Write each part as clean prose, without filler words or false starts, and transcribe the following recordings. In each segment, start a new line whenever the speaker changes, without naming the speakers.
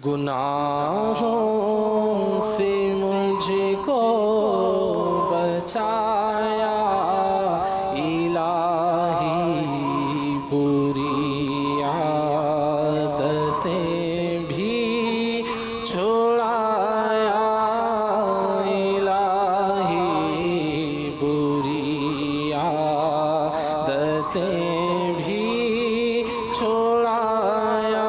گناہوں سے مجھ کو بچایا الہی، بری عادتیں بھی چھڑایا الہی، بری عادتیں بھی چھڑایا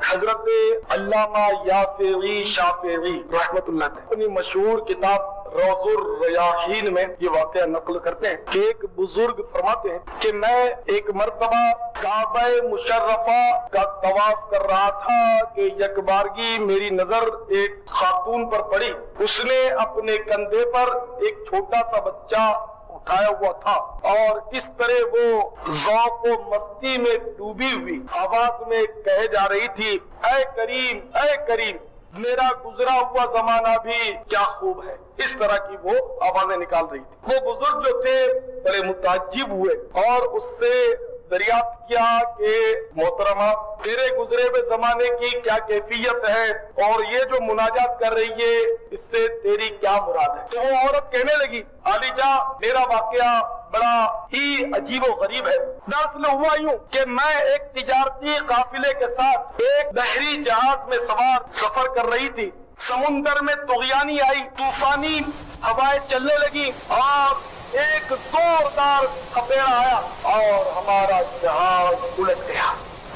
حضرت علامہ یافعی شافعی رحمت اللہ علیہ اپنی مشہور کتاب روض الریاحین میں یہ واقعہ نقل کرتے ہیں کہ ایک بزرگ فرماتے ہیں کہ میں ایک مرتبہ کعبہ مشرفہ کا طواف کر رہا تھا کہ یک بارگی میری نظر ایک خاتون پر پڑی. اس نے اپنے کندھے پر ایک چھوٹا سا بچہ اٹھایا ہوا تھا اور اس طرح وہ ذوق و مستی میں ڈوبی ہوئی آواز میں کہے جا رہی تھی، اے کریم اے کریم، میرا گزرا ہوا زمانہ بھی کیا خوب ہے. اس طرح کی وہ آوازیں نکال رہی تھی. وہ بزرگ جو تھے بڑے متعجب ہوئے اور اس سے دریافت کیا کہ محترمہ تیرے گزرے ہوئے زمانے کی کیا کیفیت ہے اور یہ جو مناجات کر رہی ہے اس سے تیری کیا مراد ہے. تو وہ عورت کہنے لگی، علی جاں میرا واقعہ بڑا ہی عجیب و غریب ہے. دراصل ہوا یوں کہ میں ایک تجارتی قافلے کے ساتھ ایک بحری جہاز میں سوار سفر کر رہی تھی. سمندر میں طغیانی آئی، طوفانی ہوائیں چلنے لگی اور ایک زوردار تھپیڑا آیا اور ہمارا جہاز الٹ گیا.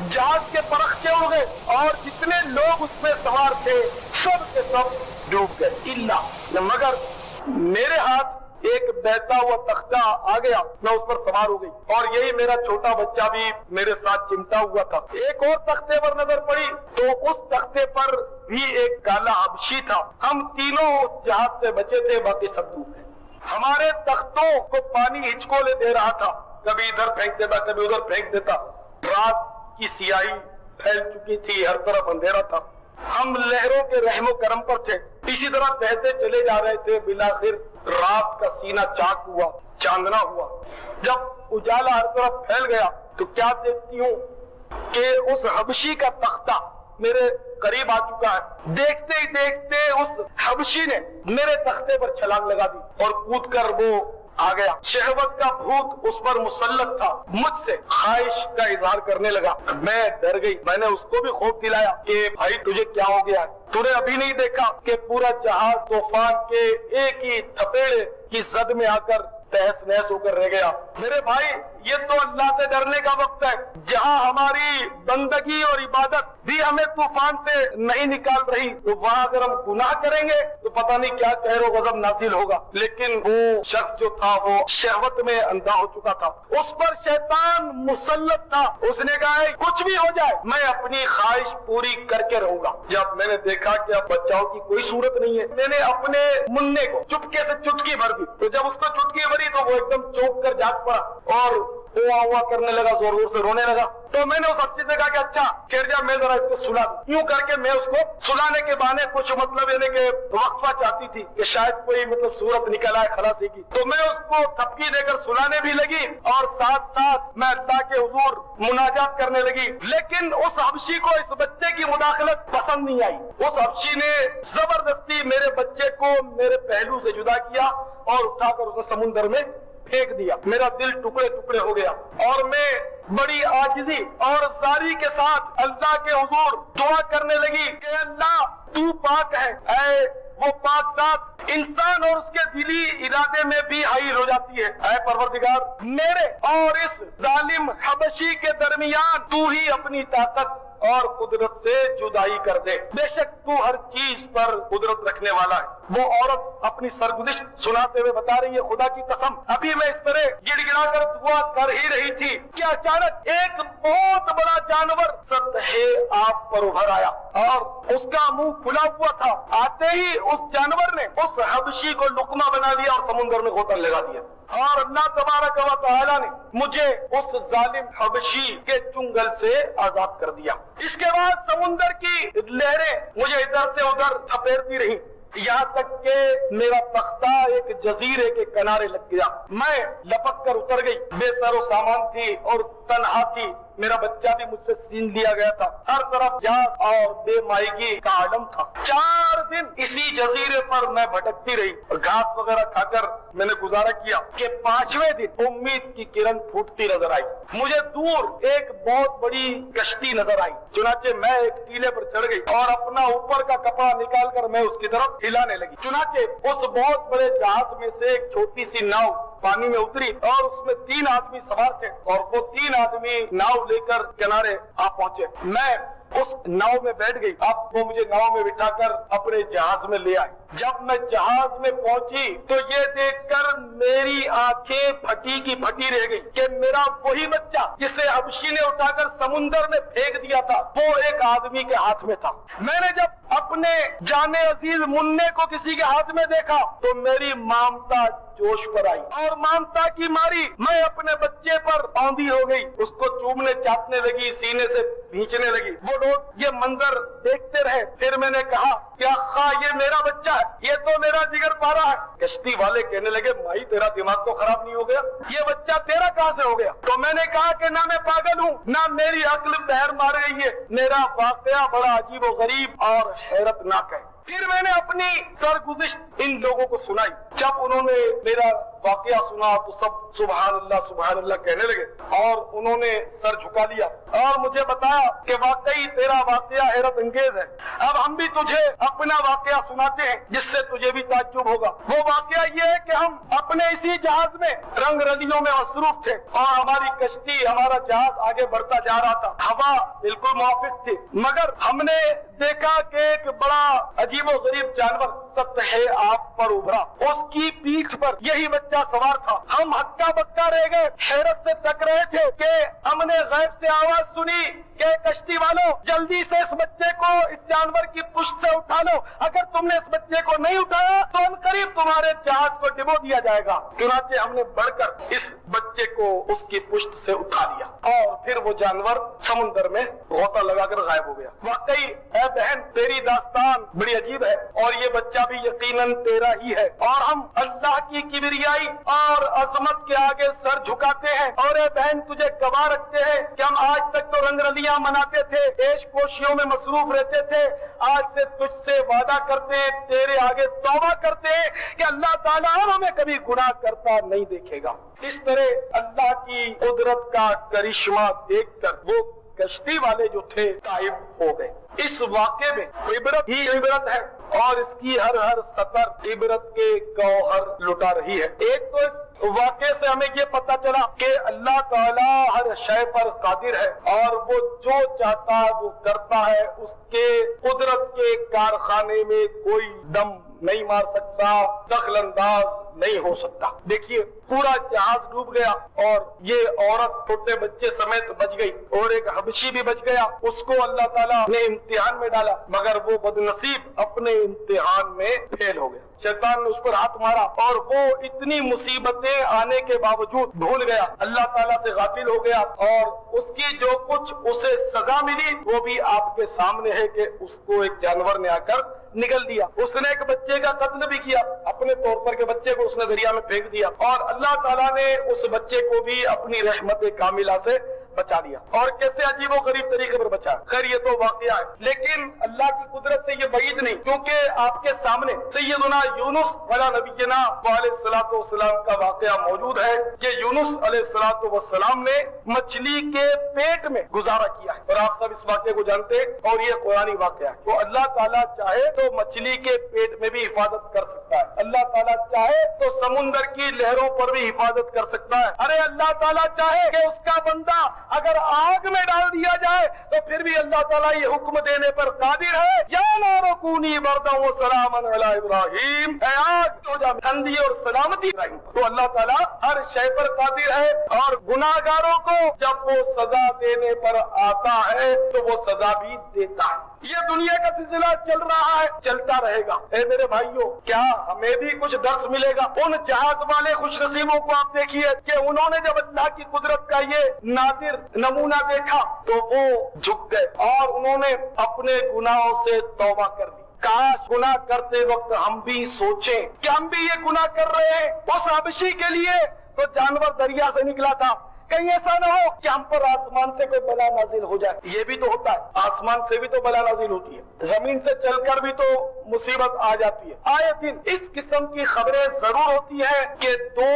جہاز کے پرخچے اڑ گئے اور جتنے لوگ اس میں سوار تھے سب کے سب ڈوب گئے، مگر میرے ہاتھ ایک بہتا ہوا تختہ آ گیا، میں اس پر سوار ہو گئی اور یہی میرا چھوٹا بچہ بھی میرے ساتھ چمٹا ہوا تھا. ایک اور تختے پر نظر پڑی تو اس تختے پر بھی ایک کالا حبشی تھا. ہم تینوں اس جہاز سے بچے تھے، باقی سب ڈوب گئے. ہمارے تختوں کو پانی ہچکولے دے رہا تھا، کبھی ادھر پھینک دیتا کبھی ادھر پھینک دیتا. رات کی سیاہی پھیل چکی تھی، ہر طرف اندھیرا تھا. ہم لہروں کے رحم و کرم پر تھے، اسی طرح بہتے چلے جا رہے تھے. بالآخر رات کا سینہ چاک ہوا، چاندنا ہوا. جب اجالا ہر طرف پھیل گیا تو کیا دیکھتی ہوں کہ اس حبشی کا تختہ میرے قریب آ چکا ہے. دیکھتے ہی دیکھتے اس حبشی نے میرے تختے پر چھلانگ لگا دی اور کود کر وہ آ گیا. شہوت کا بھوت اس پر مسلط تھا، مجھ سے خواہش کا اظہار کرنے لگا. میں ڈر گئی. میں نے اس کو بھی خوف دلایا کہ بھائی تجھے کیا ہو گیا ہے، تو نے ابھی نہیں دیکھا کہ پورا جہاز طوفان کے ایک ہی تھپیڑے کی زد میں آ کر تہس نہس ہو کر رہ گیا. میرے بھائی یہ تو اللہ سے ڈرنے کا وقت ہے. جہاں ہماری بندگی اور عبادت بھی ہمیں طوفان سے نہیں نکال رہی تو وہاں اگر ہم گناہ کریں گے تو پتہ نہیں کیا قہر و غضب نازل ہوگا. لیکن وہ شخص جو تھا وہ شہوت میں اندھا ہو چکا تھا، اس پر شیطان مسلط تھا. اس نے کہا کچھ بھی ہو جائے میں اپنی خواہش پوری کر کے رہوں گا. جب میں نے دیکھا کہ اب بچاؤ کی کوئی صورت نہیں ہے، میں نے اپنے منع کو چپکے سے چٹکی بھر دی. تو جب اس کو چٹکی بھری تو وہ ایک دم چونک کر جاگ پڑا اور ہوا کرنے لگا، زور زور سے رونے لگا. تو میں نے اس بچے سے کہا کہ اچھا ٹھہر جا، میں ذرا اس کو سلا دوں. یوں کر کے میں اس کو سلانے کے بہانے کچھ مطلب یعنی کہ وقفہ چاہتی تھی کہ شاید کوئی مطلب صورت نکل آئے خلاصی کی. تو میں اس کو تھپکی دے کر سلانے بھی لگی اور ساتھ ساتھ میں اللہ کے حضور مناجات کرنے لگی. لیکن اس حبشی کو اس بچے کی مداخلت پسند نہیں آئی. اس حبشی نے زبردستی میرے بچے کو میرے پہلو سے جدا کیا اور اٹھا کر اسے سمندر میں پھینک دیا. میرا دل ٹکڑے ٹکڑے ہو گیا اور میں بڑی عاجزی اور زاری کے ساتھ اللہ کے حضور دعا کرنے لگی کہ اللہ تو پاک ہے. اے وہ پاک ذات انسان اور اس کے دلی ارادے میں بھی حائل ہو جاتی ہے. اے پروردگار میرے اور اس ظالم حبشی کے درمیان تو ہی اپنی طاقت اور قدرت سے جدائی کر دے. بے شک تو ہر چیز پر قدرت رکھنے والا ہے. وہ عورت اپنی سرگزشت سناتے ہوئے بتا رہی ہے، خدا کی قسم ابھی میں اس طرح گڑ گڑا کر دعا کر ہی رہی تھی کہ اچانک ایک بہت بڑا جانور سطح آب پر ابھر آیا اور اس کا منہ کھلا ہوا تھا. آتے ہی اس جانور نے اس حبشی کو لقمہ بنا لیا اور سمندر میں غوطہ لگا دیا. اور اللہ تبارک و تعالی نے مجھے اس ظالم حبشی کے چنگل سے آزاد کر دیا. اس کے بعد سمندر کی لہریں مجھے ادھر سے ادھر تھپیڑتی رہی یہاں تک کہ میرا تختہ ایک جزیرے کے کنارے لگ گیا. میں لپک کر اتر گئی، بے سر و سامان تھی اور تنہا تھی. मेरा बच्चा भी मुझसे छीन लिया गया था। हर तरफ याद और बेमायगी का आलम था। 4 दिन इसी जजीरे पर मैं भटकती रही और घास वगैरह खाकर मैंने गुजारा किया कि 5वें दिन उम्मीद की किरण फूटती नजर आई। मुझे दूर एक बहुत बड़ी कश्ती नजर आई। चुनाचे मैं एक टीले पर चढ़ गई और अपना ऊपर का कपड़ा निकालकर मैं उसकी तरफ हिलाने लगी। चुनाचे उस बहुत बड़े जहाज में से एक छोटी सी नाव पानी में उतरी और उसमें 3 आदमी सवार थे और वो 3 आदमी नाव लेकर किनारे आ पहुंचे। मैं उस नाव में बैठ गई। अब वो मुझे नाव में बिठाकर अपने जहाज में ले आए। जब मैं जहाज में पहुंची तो ये देखकर मेरी आंखें फटी की फटी रह गई कि मेरा वही बच्चा जिसे हबशी ने उठाकर समुंदर में फेंक दिया था वो एक आदमी के हाथ में था। मैंने जब अपने जाने अजीज मुन्ने को किसी के हाथ में देखा तो मेरी ममता जोश पर आई और ममता की मारी मैं अपने बच्चे पर औंधी हो गई। उसको चूमने चाटने लगी, सीने से खींचने लगी। वो लोग ये मंजर देखते रहे। फिर मैंने कहा कि अक्खा ये मेरा बच्चा है, ये तो मेरा जिगर पारा है। कश्ती वाले कहने लगे माई तेरा दिमाग तो खराब नहीं हो गया, ये बच्चा तेरा कहाँ से हो गया? तो मैंने कहा कि ना मैं पागल हूँ ना मेरी अक्ल बहर मार गई है, मेरा वाकया बड़ा अजीब व गरीब और हैरतनाक है। फिर मैंने अपनी सरगुज़िश्त इन लोगों को सुनाई। जब उन्होंने मेरा वाकया सुना तो सब सुभान अल्लाह कहने लगे और उन्होंने सर झुका लिया और मुझे बताया कि वाकई तेरा वाकया हैरत अंगेज है। अब हम भी तुझे अपना वाकया सुनाते हैं जिससे तुझे भी ताज्जुब होगा। वो वाकया ये है कि हम अपने इसी जहाज में रंग रलियों में मसरूफ थे और हमारी कश्ती, हमारा जहाज आगे बढ़ता जा रहा था। हवा बिल्कुल मुआफिक थी मगर हमने देखा कि एक बड़ा अजीबो गरीब जानवर सतह आग पर उभरा। उसकी पीठ पर यही बच्चा सवार था। हम हक्का बक्का रह गए, हैरत से तक रहे थे कि हमने गैब से आवाज सुनी कि कश्ती वालों जल्दी से इस बच्चे को इस जानवर की पुष्ट से उठा लो। अगर तुमने इस बच्चे को नहीं उठाया तो अनकरीब तुम्हारे जहाज को डुबो दिया जाएगा। चुनाचे हमने बढ़कर इस बच्चे को उसकी पुष्ट से उठा लिया और फिर वो जानवर समुद्र में गोता लगाकर गायब हो गया। वाकई ऐ बहन तेरी दास्तान बड़ी अजीब है और ये बच्चा भी यकीनन तेरा ही है और हम अल्लाह की किबरियाई और अजमत के आगे सर झुकाते हैं। और ऐ बहन तुझे गवाह रखते हैं कि हम आज तक तो रंगरलियां मनाते थे, ऐश कोशियों में मसरूफ रहते थे। आज से तुझसे वादा करते हैं, तेरे आगे तौबा करते हैं कि अल्लाह ताला हमें कभी गुनाह करता नहीं देखेगा। इस तरह अल्लाह की कुदरत का करिश्मा देखकर वो कश्ती वाले जो थे गायब हो गए। इस वाक़े में इबरत ही इबरत है और इसकी हर हर सतर इबरत के गौहर लुटा रही है। एक तो इस वाक़े से हमें ये पता चला कि अल्लाह ताला हर शय पर कादिर है और वो जो चाहता है वो करता है। उसके कुदरत के कारखाने में कोई दम नहीं मार सकता, दखल अंदाज नहीं हो सकता। देखिए पूरा जहाज डूब गया और ये औरत छोटे बच्चे समेत बच गई और एक हबशी भी बच गया। उसको अल्लाह ताला ने इम्तिहान में डाला मगर वो बदनसीब अपने इम्तिहान में फेल हो गया। शैतान ने उस पर हाथ मारा और वो इतनी मुसीबतें आने के बावजूद भूल गया, अल्लाह ताला से गाफिल हो गया और उसकी जो कुछ उसे सजा मिली वो भी आपके सामने है कि उसको एक जानवर ने आकर निगल दिया। उसने एक बच्चे का कत्ल भी किया, अपने तौर पर के बच्चे को उसने दरिया में फेंक दिया और अल्लाह ताला ने उस बच्चे को भी अपनी रहमत कामिला से बचा लिया। और कैसे अजीबो गरीब तरीके पर बचा। खैर ये तो वाकया है लेकिन अल्लाह की कुदरत से ये बईद नहीं, क्योंकि आपके सामने सैयदना यूनुस वाला नबीना अलैहिस्सलाम का वाकया मौजूद है। ये यूनुस अलैहिस्सलाम ने मछली के पेट में गुजारा किया है और आप सब इस वाकये को जानते हैं और ये कुरानी वाकया है। तो अल्लाह ताला चाहे तो मछली के पेट में भी हिफाजत कर सकता है, अल्लाह ताला चाहे तो समुन्द्र की लहरों पर भी हिफाजत कर सकता है। अरे अल्लाह ताला चाहे कि उसका बंदा अगर आग में डाल दिया जाए तो फिर भी अल्लाह ताला ये हुक्म देने पर कादिर है, या नारो कूनी बरदम व सलामन अला इब्राहीम, ऐ आग तो जा ठंडी और सलामती इब्राहीम। तो अल्लाह ताला हर शय पर कादिर है और गुनाहगारों को जब वो सजा देने पर आता है तो वो सजा भी देता है। ये दुनिया का सिलसिला चल रहा है, चलता रहेगा। ए मेरे भाइयों, क्या हमें भी कुछ दर्स मिलेगा? उन जहाज वाले खुशनसीबों को आप देखिए कि उन्होंने जब अल्लाह की कुदरत का ये नादिर नमूना देखा तो वो झुक गए और उन्होंने अपने गुनाहों से तौबा कर ली। काश गुनाह करते वक्त हम भी सोचें कि हम भी ये गुनाह कर रहे हैं। उस हबशी के लिए तो जानवर दरिया से निकला था कहीं ऐसा ना हो कि हम पर आसमान से कोई बला नाजिल हो जाए। ये भी तो होता है, आसमान से भी तो बला नाजिल होती है, जमीन से चलकर भी तो मुसीबत आ जाती है। आए दिन इस किस्म की खबरें जरूर होती है कि दो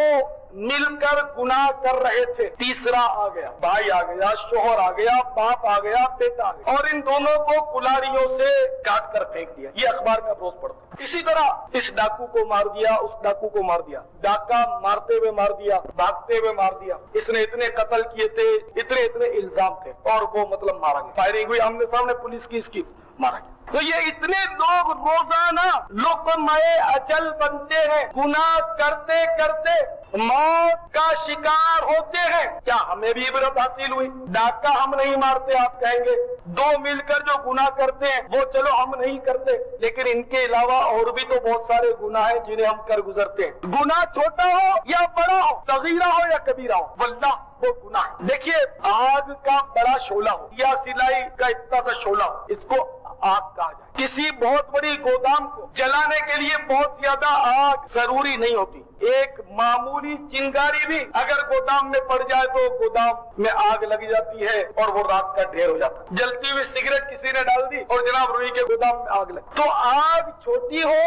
मिलकर गुनाह कर रहे थे, तीसरा आ गया, भाई आ गया, शोहर आ गया, बाप आ गया, बेटा आ गया, और इन दोनों को कुल्हाड़ियों से काट कर फेंक दिया। ये अखबार का रोज पढ़ता। इसी तरह इस डाकू को मार दिया, उस डाकू को मार दिया, डाका मारते हुए मार दिया, भागते हुए मार दिया, इसने इतने कत्ल किए थे, इतने इतने इल्जाम थे, और वो मतलब मारा गया, फायरिंग हुई आमने सामने, पुलिस की इसकी, मारा गया। तो ये इतने लोग रोजाना लोकमय अचल बनते हैं, गुनाह करते करते मौत का शिकार होते हैं। क्या हमें भी इबरत हासिल हुई? डाका हम नहीं मारते, आप कहेंगे, दो मिलकर जो गुनाह करते हैं वो चलो हम नहीं करते, लेकिन इनके अलावा और भी तो बहुत सारे गुनाह हैं जिन्हें हम कर गुजरते हैं। गुनाह छोटा हो या बड़ा हो, सगीरा हो या कबीरा हो, वल्लाह वो गुनाह। देखिए, आग का बड़ा शोला हो या सिलाई का इतना सा शोला हो, इसको आग कहा जाए। किसी बहुत बड़ी गोदाम को जलाने के लिए बहुत ज्यादा आग जरूरी नहीं होती, एक मामूली चिंगारी भी अगर गोदाम में पड़ जाए तो गोदाम में आग लग जाती है और वो रात का ढेर हो जाता है। जलती हुई सिगरेट किसी ने डाल दी और जनाब रुई के गोदाम में आग लगी। तो आग छोटी हो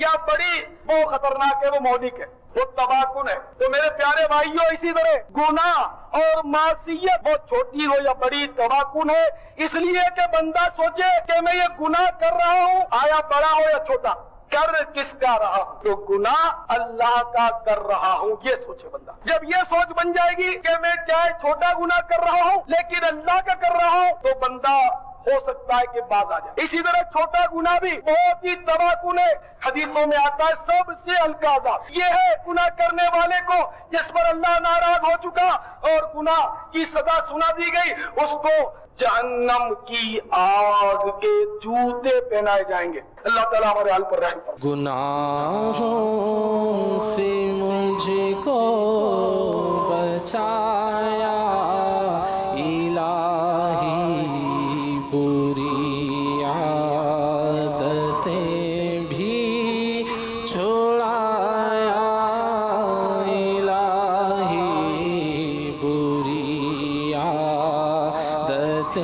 या बड़ी, वो खतरनाक है, वो मौलिक है, वो तबाकुन है। तो मेरे प्यारे भाइयों, इसी तरह गुनाह और मासियत वो छोटी हो या बड़ी तबाकुन है, इसलिए कि बंदा सोचे कि मैं ये गुनाह कर रहा हूँ, आया बड़ा हो या छोटा, कर किसका रहा हूँ? तो गुनाह अल्लाह का कर रहा हूँ, ये सोचे बंदा। जब ये सोच बन जाएगी कि मैं चाहे छोटा गुनाह कर रहा हूँ लेकिन अल्लाह का कर रहा हूँ, तो बंदा हो सकता है कि बाज आ जाए। इसी तरह छोटा गुनाह भी बहुत ही तबाकुन है, हदीसों में आता है सबसे हल्का अज़ाब ये है गुनाह करने वाले को जिस पर अल्लाह नाराज हो चुका और गुनाह की सजा सुना दी गई, उसको जहन्नम की आग के जूते पहनाए जाएंगे। अल्लाह ताला हमारे हाल पर रहम करे।
गुनाहों से मुझको बचाया इलाही, बुरी आदतें भी छुड़ाया इलाही, बुरी आदतें